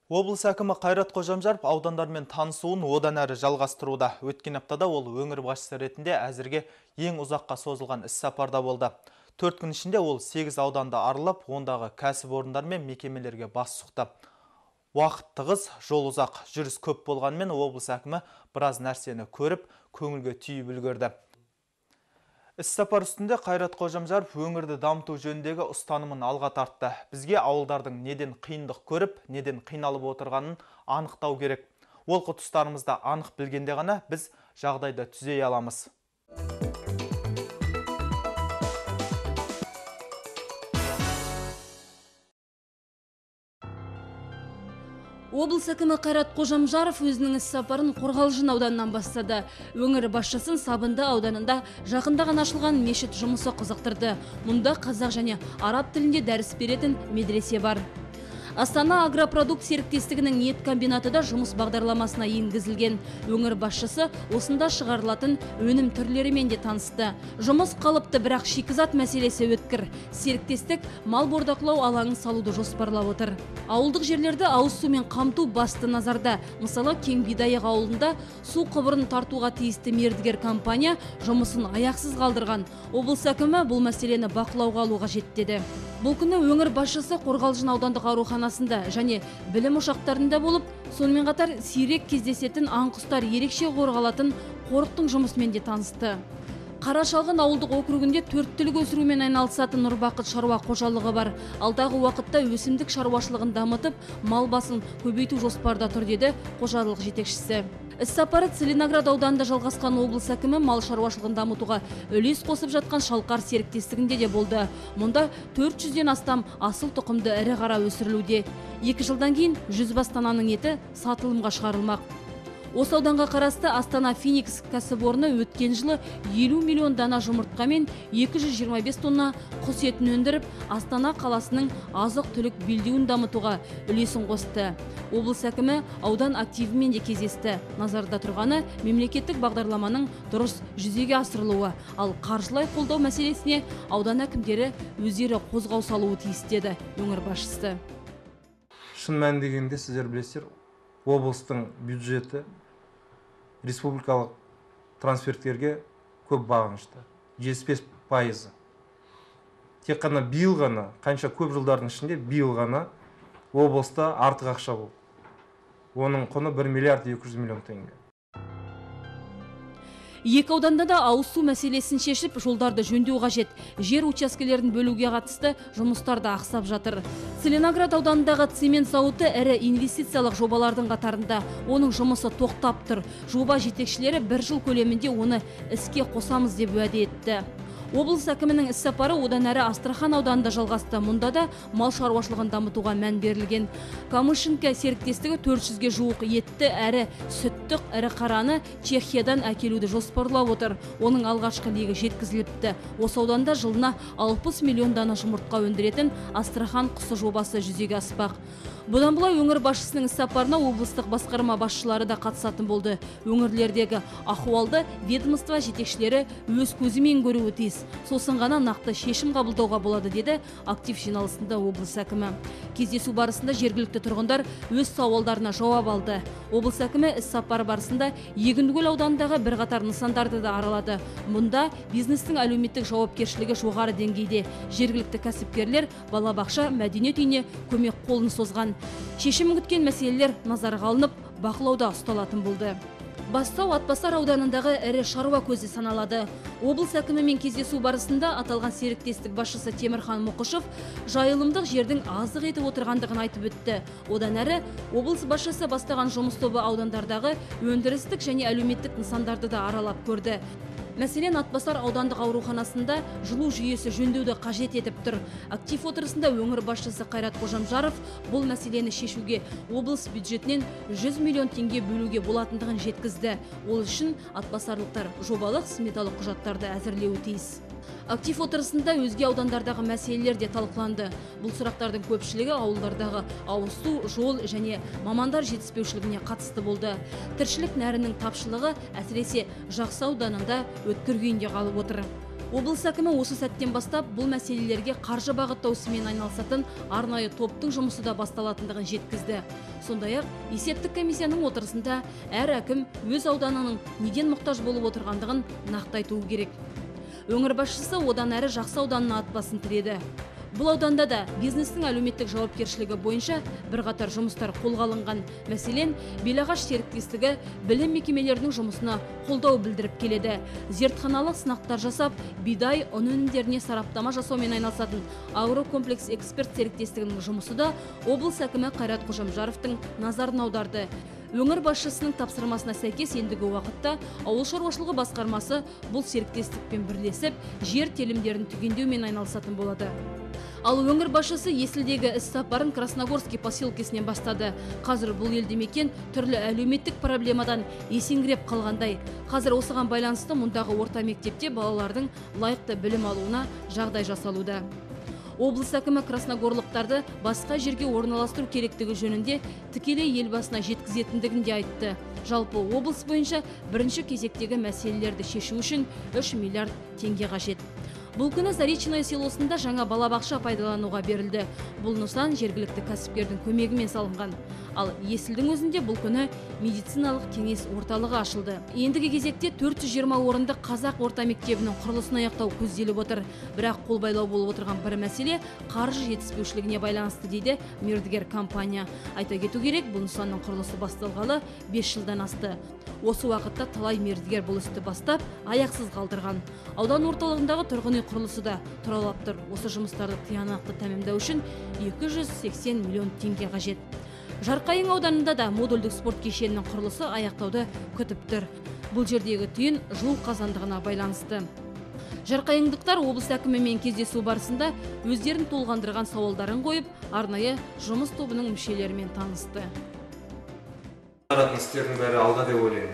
Облыс әкімі Қайрат Қожамжаров аудандармен танысуын одан әрі жалғастыруда. Өткен аптада ол өңір басшысы ретінде әзірге ең ұзаққа созылған іс-сапарда болды. 4 күн ішінде ол 8 ауданды аралап, ондағы кәсіпорындар мен мекемелерге бас сұқты. Уақыт тығыз, жол ұзақ, жүріс көп болғанымен облыс әкімі біраз нәрсені көріп, көңілге түйіп үлгерді. Іс-сапар үстінде Қайрат Қожамжаров өңірді дамыту жөніндегі ұстанымын алға тартты. Бізге ауылдардың неден қиындық көріп, неден қиналып отырғанын анықтау керек. Ол тұстарымызда анық білгенде ғана біз жағдайды түзей аламыз. Облыс әкімі Қайрат Қожамжаров өзінің іс-сапарын Қорғалжын ауданынан бастады. Өңір басшысын Сабынды ауданында жақында ғана ашылған мешіт жұмысы қызықтырды. Мұнда қазақ және араб тілінде дәріс беретін медресе бар. Астана агропродукт серіктестігінің ет комбинаты да жұмыс бағдарламасына енгізілген. Өңір басшысы осында шығарылатын өнім түрлерімен де танысты. Жұмыс қалыпты, бірақ шикізат мәселесі өткір. Серіктестік мал бордақылау алаңын салуды жоспарлап отыр. Ауылдық жерлерді ауыз сумен қамту басты назарда. Мысалы, Кеңбидайық ауылында су құбырын тартуға тиісті мердігер компания жұмысын аяқсыз қалдырған. Облыс әкімі бұл мәселені бақылауға алуға жеттеді. Бұл күні өңір басшысы Қорғалжын аудандық ауруханасында және білім ошақтарында болып, сонымен қатар сирек кездесетін аң-құстар ерекше қорғалатын қорықтың жұмысымен де танысты. Қарашалғын ауылдық округінде 4 түлік өсірумен айналысатын Нұрбақыт шаруа қожалығы бар. Алдағы уақытта өсімдік шаруашылығын дамытып, мал басын көбейту жоспарда тұр, деді қожалық жетекшісі. Іс-сапары Целиноград ауданында жалғасқан облыс әкімі мал шаруашылығын дамытуға үлес қосып жатқан Шалқар серіктестігінде де болды. Мұнда 400-ден астам асыл тұқымды ірі қара өсірілуде. 2 жылдан кейін 100 бас тананың еті сатылымға шығарылмақ. Осы ауданға қарасты Астана Феникс кәсіпорны өткен жылы 50 миллион дана жұмыртқа мен 225 тонна құс етін өндіріп, Астана қаласының азық-түлік белдеуін дамытуға үлесін қосты. Облыс әкімі аудан активімен де кездесті. Назарда тұрғаны мемлекеттік бағдарламаның дұрыс жүзеге асырылуы, ал қаржылай қолдау мәселесіне аудан әкімдері өздері қозғау салуы тиіс, деді өңір басшысы. Шын мәнінде дегенде сіздер білесіздер, облыстың бюджеті республикалық трансферттерге көп бағынышты. 75%. Тек қана биыл ғана, қанша көп жылдардың ішінде биыл ғана облыста артық ақша болды. Оның құны 1 миллиард 200 миллион теңге. Екі ауданда да ауыз су мәселесін шешіп, жолдарды жөндеу қажет. Жер учаскелерін бөлуге қатысты жұмыстар да ақсап жатыр. Целиноград ауданындағы цемент зауыты ірі инвестициялық жобалардың қатарында. Оның жұмысы тоқтап тұр. Жоба жетекшілері 1 жыл көлемінде оны іске қосамыз деп уәде етті. Облыс әкімінің іс-сапары одан әрі Астрахан ауданында жалғасты. Мұнда да мал шаруашылығын дамытуға мән берілген. Камышинка серіктестігі 400-ге жуық етті әрі сүттік ірі қараны Чехиядан әкелуді жоспарлап отыр. Оның алғашқы легі жеткізіліпті. Осы ауданда жылына 60 миллион дана жұмыртқа өндіретін Астрахан құсы жобасы жүзеге аспақ. Бұдан бұлай өңір басшысының іс-сапарына облыстық басқарма басшылары да қатысатын болды. Өңірлердегі ахуалды ведомство жетекшілері өз көзімен көруі тиіс. Сосын ғана нақты шешім қабылдауға болады, деді актив жиналысында облыс әкімі. Кездесу барысында жергілікті тұрғындар өз сауалдарына жауап алды. Облыс әкімі іс-сапар барысында Егіндікөл ауданындағы бірқатар нысандарды да аралады. Мұнда бизнестің әлеуметтік жауапкершілігі жоғары деңгейде. Жергілікті кәсіпкерлер балабақша, мәдениет үйіне көмек қолын созған. Шешім күткен мәселелер назарға алынып, бақылауда ұсталатын болды. Бастау Атбасар ауданындағы ірі шаруа көзі саналады. Облыс әкімімен кездесу барысында аталған серіктестік басшысы Темірхан Мұқышев жайылымдық жердің азық етіп отырғандығын айтып өтті. Одан әрі облыс басшысы бастаған жұмыс тобы аудандардағы өндірістік және әлеуметтік нысандарды да аралап көрді. Мәселен, Атбасар аудандық ауруханасында жылу жүйесі жөндеуді қажет етіп тұр. Актив отырысында өңір басшысы Қайрат Қожамжаров бұл мәселені шешуге облыс бюджетінен 100 миллион теңге бөлуге болатындығын жеткізді. Ол үшін атбасарлықтар жобалық сметалық құжаттарды әзірлеуі тиіс. Актив отырысында өзге аудандардағы мәселелер де талқыланды. Бұл сұрақтардың көпшілігі ауылдардағы ауыз су, жол және мамандар жетіспеушілігіне қатысты болды. Тіршілік нәрінің тапшылығы әсіресе Жақсы ауданында өткір күйінде қалып отыр. Облыс әкімі осы сәттен бастап бұл мәселелерге қаржы бағыттау ісімен айналысатын арнайы топтың жұмысы да басталатындығын жеткізді. Сондай-ақ есептік комиссияның отырысында әр әкім өз ауданының неден мұқтаж болып отырғандығын нақты айтуы керек. Өңір басшысы одан әрі Жақсы ауданына ат басын тіреді. Бұл ауданда да бизнестің әлеуметтік жауапкершілігі бойынша бірқатар жұмыстар қолға алынған. Мәселен, Белағаш серіктестігі білім мекемелерінің жұмысына қолдау білдіріп келеді. Зертханалық сынақтар жасап, бидай, ұн өнімдеріне сараптама жасаумен айналысатын Агрокомплекс эксперт серіктестігінің жұмысы да облыс әкімі Қайрат Қожамжаровтың назарын аударды. Өңір басшысының тапсырмасына сәйкес ендігі уақытта ауыл шаруашылығы басқармасы бұл серіктестікпен бірлесіп, жер телімдерін түгендеумен айналысатын болады. Ал өңір басшысы Есілдегі іс сапарын Красногорский поселкесінен бастады. Қазір бұл елді мекен түрлі әлеуметтік проблемадан есеңгіреп қалғандай. Қазір осыған байланысты мұндағы орта мектепте балалардың лайықты білім алуына жағдай жасалуда. Облыс әкімі красногорлықтарды басқа жерге орналастыру керектігі жөнінде тікелей елбасына жеткізетіндігін де айтты. Жалпы облыс бойынша бірінші кезектегі мәселелерді шешу үшін 3 миллиард теңге қажет. Бұл күні Заречное селосында жаңа балабақша пайдалануға берілді. Бұл нысан жергілікті кәсіпкердің көмегімен салынған. Ал Есілдің өзінде бұл күні медициналық кеңес орталығы ашылды. Ендігі кезекте 420 орынды қазақ орта мектебінің құрылысын аяқтау көзделіп отыр. Бірақ қолбайлау болып отырған бір мәселе қаржы жетіспеушілігіне байланысты дейді мердігер компания. Айта кету керек, бұл нысанның құрылысы басталғалы 5 жылдан асты. Осы уақытта талай мердігер бұл істі бастап, аяқсыз қалдырған. Аудан орталығындағы тұрғын үй құрылысы да тұралап тұр. Осы жұмыстарды тиянақты тәмамдау үшін 280 миллион теңге қажет. Жарқайың ауданында да модульдік спорт кешенінің құрылысы аяқтауды күтіп тұр. Бұл жердегі түйін жылу қазандығына байланысты. Жарқайыңдықтар облыс әкімімен кездесу барысында өздерін толғандырған сауалдарын қойып, арнайы жұмыс тобының мүшелерімен танысты. Атқаратын істердің бәрі алда деп ойлаймын.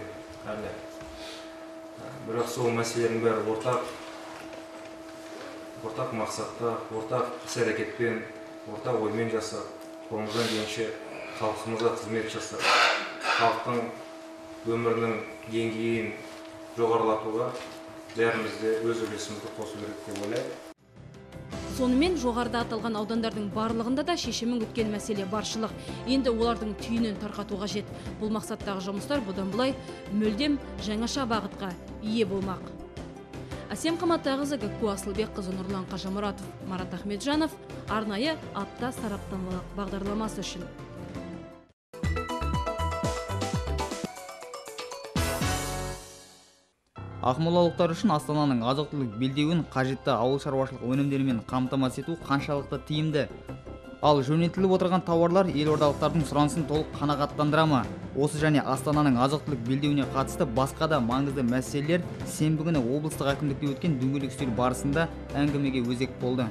Бірақ сол мәселелердің бәрі ортақ мақсатта, ортақ іс-әрекетпен, ортақ оймен жасап, қолымыздан келгенше халқымызға қызмет жасап, халықтың өмірінің деңгейін жоғарылатуға бәріміз де өз үлесімізді қосу керек деп ойлаймын. Сонымен жоғарыда аталған аудандардың барлығында да шешімін күткен мәселе баршылық. Енді олардың түйінін тарқату қажет. Бұл мақсаттағы жұмыстар бұдан былай мүлдем жаңаша бағытқа ие болмақ. Әсем Қаматтағызы, Гәкку Асылбекқызы, Нұрлан Қажымұратов, Марат Ахметжанов, арнайы апта сараптамалық бағдарламасы үшін. Ақмолалықтар үшін Астананың азық-түлік белдеуін қажетті ауыл шаруашылық өнімдерімен қамтамасыз ету қаншалықты тиімді? Ал жөнелтіліп отырған тауарлар елордалықтардың сұранысын толық қанағаттандыра ма? Осы және Астананың азық-түлік белдеуіне қатысты басқа да маңызды мәселелер сенбі күні облыстық әкімдікте өткен дөңгелек үстел барысында әңгімеге өзек болды.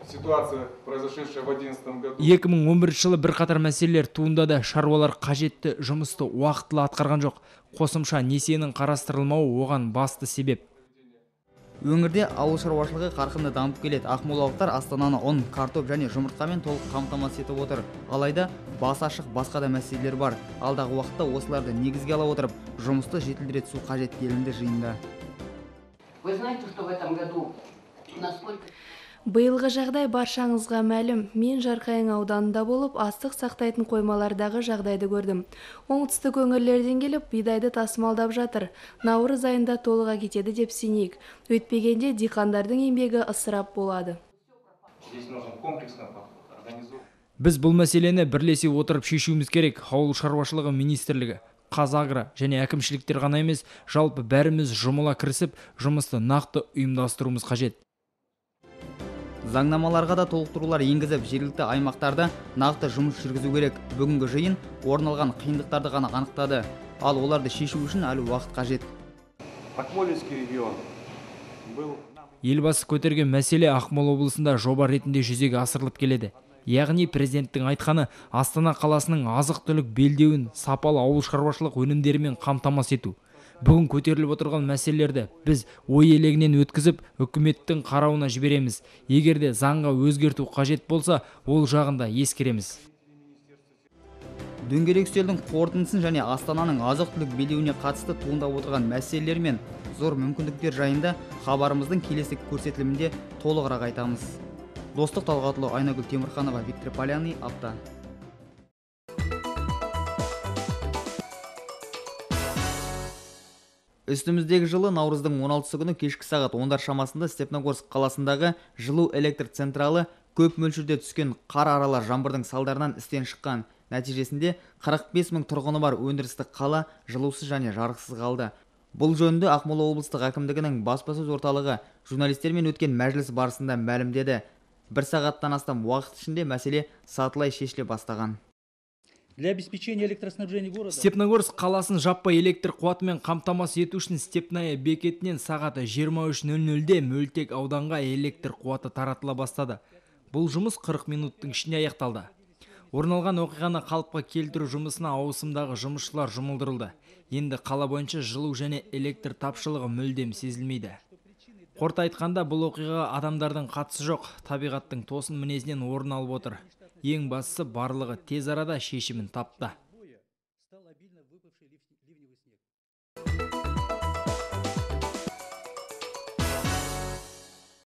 Ситуация, произошедшая в 2011 году. 2011 жылы бірқатар мәселелер туындады. Шаруалар қажетті жұмысты уақытылы атқарған жоқ. Қосымша несиенің қарастырылмауы оған басты себеп. Өңірде ауыл шаруашылығы қарқынды дамып келеді. Ақмолалықтар Астананы ұн, картоп және жұмыртқамен толық қамтамасыз етіп отыр. Алайда бас ашық басқа да мәселелер бар. Алдағы уақытта осыларды негізге ала отырып, жұмысты жетілдіре түсу қажет делінді жиында. Вы знаете, что в этом году насколько... Биылғы жағдай баршаңызға мәлім. Мен Жарқайың ауданында болып, астық сақтайтын қоймалардағы жағдайды көрдім. Оңтүстік өңірлерден келіп, бидайды тасымалдап жатыр. Наурыз айында толыға кетеді деп сенейік. Өйтпегенде диқандардың еңбегі ысырап болады. Біз бұл мәселені бірлесе отырып шешуіміз керек. Ауыл шаруашылығы министрлігі, Қазагро және әкімшіліктер ғана емес, жалпы бәріміз жұмыла кірісіп, жұмысты нақты ұйымдастыруымыз қажет. Заңнамаларға да толықтырулар енгізіп, жергілікті аймақтарда нақты жұмыс жүргізу керек. Бүгінгі жиын орын алған қиындықтарды ғана анықтады. Ал оларды шешу үшін әлі уақыт қажет. Елбасы көтерген мәселе Ақмола облысында жоба ретінде жүзеге асырылып келеді. Яғни президенттің айтқаны Астана қаласының азық-түлік белдеуін сапалы ауыл шаруашылық өнімдерімен қамтамасыз ету. Бүгін көтеріліп отырған мәселелерді біз ой елегінен өткізіп, үкіметтің қарауына жібереміз. Егерде заңға өзгерту қажет болса, ол жағында ескереміз. Дөңгелек үстелдің қорытындысын және Астананың азық-түлік белдеуіне қатысты туындап отырған мәселелер мен зор мүмкіндіктер жайында хабарымыздың келесі көрсетілімінде толығырақ айтамыз. Достық Талғатұлы, Айнагүл Темірханова, Виктор Поляный, Апта. Үстіміздегі жылы наурыздың 16 күні кешкі сағат 10 шамасында Степногорск қаласындағы жылу электр централы көп мөлшерде түскен қар аралас жаңбырдың салдарынан істен шыққан. Нәтижесінде 45 мың тұрғыны бар өндірістік қала жылусыз және жарықсыз қалды. Бұл жөнінде Ақмола облыстық әкімдігінің баспасөз орталығы журналистермен өткен мәжіліс барысында мәлімдеді. Бір сағаттан астам уақыт ішінде мәселе сатылай шешіле бастаған. Для обеспечения электроснабжения города Степногорск қаласын жаппай электр қуатымен қамтамасыз ету үшін Степная бекетінен сағат 23:00-де Мөлтек ауданға электр қуаты таратыла бастады. Бұл жұмыс 40 минуттың ішінде аяқталды. Орын алған оқиғаны қалыпқа келтіру жұмысына ауысымдағы жұмысшылар жұмылдырылды. Енді қала бойынша жылу және электр тапшылығы мүлдем сезілмейді. Қорыта айтқанда, бұл оқиғаға адамдардың қатысы жоқ, табиғаттың тосын мінезінен орын алып отыр. Ең бастысы барлығы тез арада шешімін тапты.